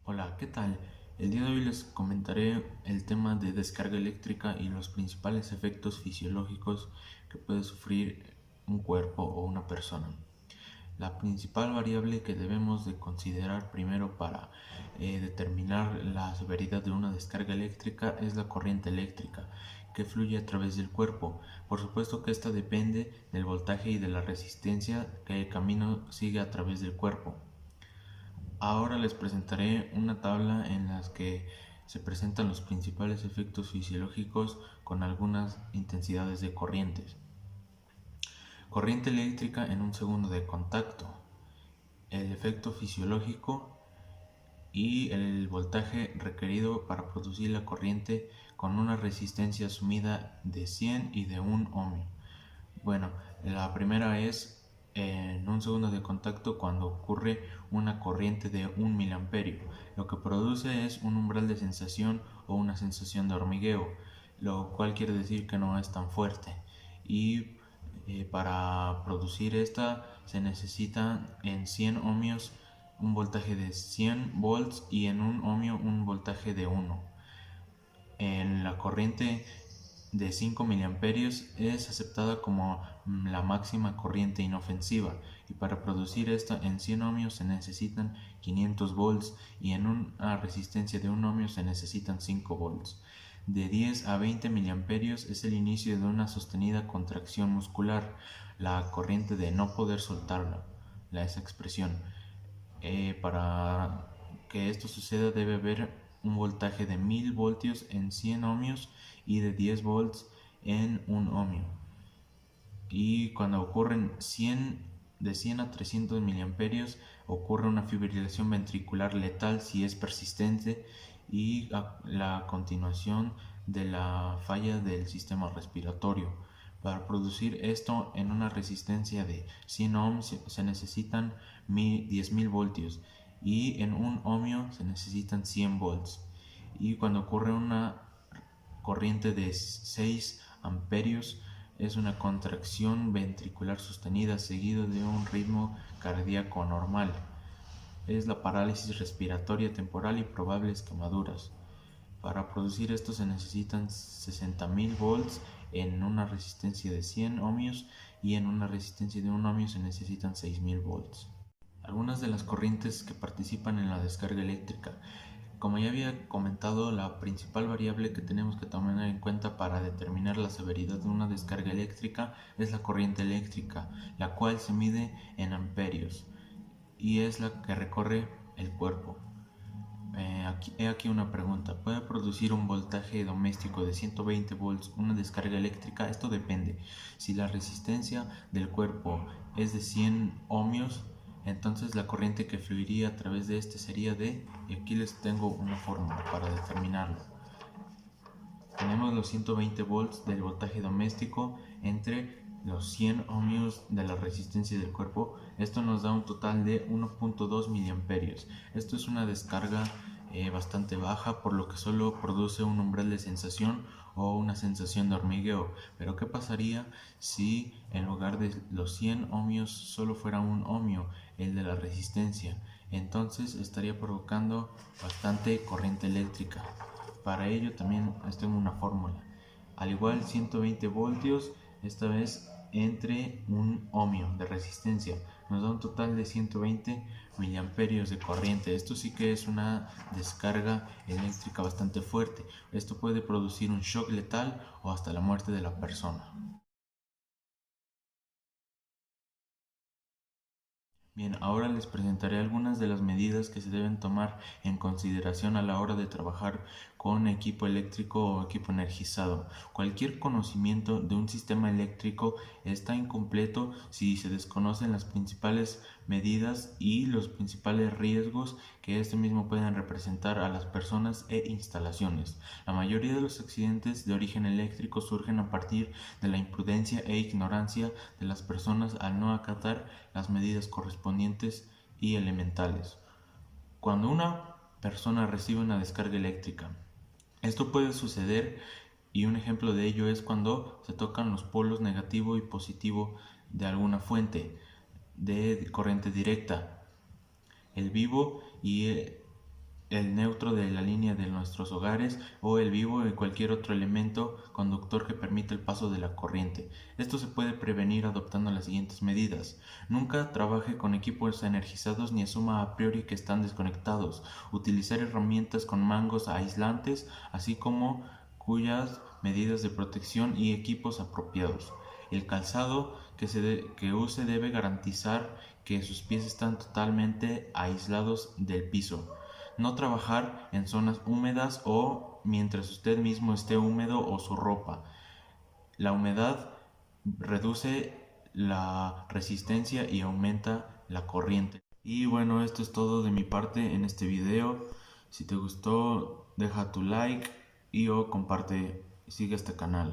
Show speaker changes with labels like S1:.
S1: Hola, ¿qué tal? El día de hoy les comentaré el tema de descarga eléctrica y los principales efectos fisiológicos que puede sufrir un cuerpo o una persona. La principal variable que debemos de considerar primero para determinar la severidad de una descarga eléctrica es la corriente eléctrica que fluye a través del cuerpo. Por supuesto que esta depende del voltaje y de la resistencia que el camino sigue a través del cuerpo. Ahora les presentaré una tabla en la que se presentan los principales efectos fisiológicos con algunas intensidades de corrientes. Corriente eléctrica en un segundo de contacto. El efecto fisiológico y el voltaje requerido para producir la corriente con una resistencia asumida de 100 y de 1 ohmio. Bueno, la primera es en un segundo de contacto cuando ocurre una corriente de 1 miliamperio. Lo que produce es un umbral de sensación o una sensación de hormigueo, lo cual quiere decir que no es tan fuerte. Y para producir esta se necesita en 100 ohmios un voltaje de 100 volts y en 1 ohmio un voltaje de 1. En la corriente de 5 miliamperios es aceptada como la máxima corriente inofensiva, y para producir esta en 100 ohmios se necesitan 500 volts y en una resistencia de 1 ohmio se necesitan 5 volts. De 10 a 20 miliamperios es el inicio de una sostenida contracción muscular, la corriente de no poder soltarla, esa expresión. Para que esto suceda debe haber un voltaje de 1000 voltios en 100 ohmios y de 10 volts en 1 ohmio. Y cuando ocurren de 100 a 300 miliamperios ocurre una fibrilación ventricular letal si es persistente y la continuación de la falla del sistema respiratorio. Para producir esto en una resistencia de 100 ohms se necesitan 10.000 voltios y en un ohmio se necesitan 100 volts. Y cuando ocurre una corriente de 6 amperios es una contracción ventricular sostenida seguido de un ritmo cardíaco normal. Es la parálisis respiratoria temporal y probables quemaduras. Para producir esto se necesitan 60.000 volts en una resistencia de 100 ohmios y en una resistencia de 1 ohmio se necesitan 6.000 volts. Algunas de las corrientes que participan en la descarga eléctrica. Como ya había comentado, la principal variable que tenemos que tomar en cuenta para determinar la severidad de una descarga eléctrica es la corriente eléctrica, la cual se mide en amperios y es la que recorre el cuerpo. He aquí una pregunta: ¿puede producir un voltaje doméstico de 120 volts una descarga eléctrica? Esto depende. Si la resistencia del cuerpo es de 100 ohmios, entonces la corriente que fluiría a través de este sería y aquí les tengo una fórmula para determinarlo. Tenemos los 120 volts del voltaje doméstico entre los 100 ohmios de la resistencia del cuerpo. Esto nos da un total de 1.2 miliamperios. Esto es una descarga bastante baja, por lo que solo produce un umbral de sensación o una sensación de hormigueo. Pero ¿qué pasaría si en lugar de los 100 ohmios solo fuera un ohmio, el de la resistencia? Entonces estaría provocando bastante corriente eléctrica. Para ello también tengo una fórmula. Al igual 120 voltios, esta vez entre un ohmio de resistencia, nos da un total de 120 miliamperios de corriente. Esto sí que es una descarga eléctrica bastante fuerte. Esto puede producir un shock letal o hasta la muerte de la persona. Bien, ahora les presentaré algunas de las medidas que se deben tomar en consideración a la hora de trabajar con equipo eléctrico o equipo energizado. Cualquier conocimiento de un sistema eléctrico está incompleto si se desconocen las principales medidas y los principales riesgos que este mismo pueden representar a las personas e instalaciones. La mayoría de los accidentes de origen eléctrico surgen a partir de la imprudencia e ignorancia de las personas al no acatar las medidas correspondientes y elementales. Cuando una persona recibe una descarga eléctrica, esto puede suceder, y un ejemplo de ello es cuando se tocan los polos negativo y positivo de alguna fuente de corriente directa. El vivo y el neutro de la línea de nuestros hogares o el vivo y cualquier otro elemento conductor que permita el paso de la corriente. Esto se puede prevenir adoptando las siguientes medidas. Nunca trabaje con equipos energizados ni asuma a priori que están desconectados. Utilizar herramientas con mangos aislantes, así como cuyas medidas de protección y equipos apropiados. El calzado que use debe garantizar que sus pies están totalmente aislados del piso. No trabajar en zonas húmedas o mientras usted mismo esté húmedo o su ropa. La humedad reduce la resistencia y aumenta la corriente. Y bueno, esto es todo de mi parte en este video. Si te gustó, deja tu like y o comparte, sigue este canal.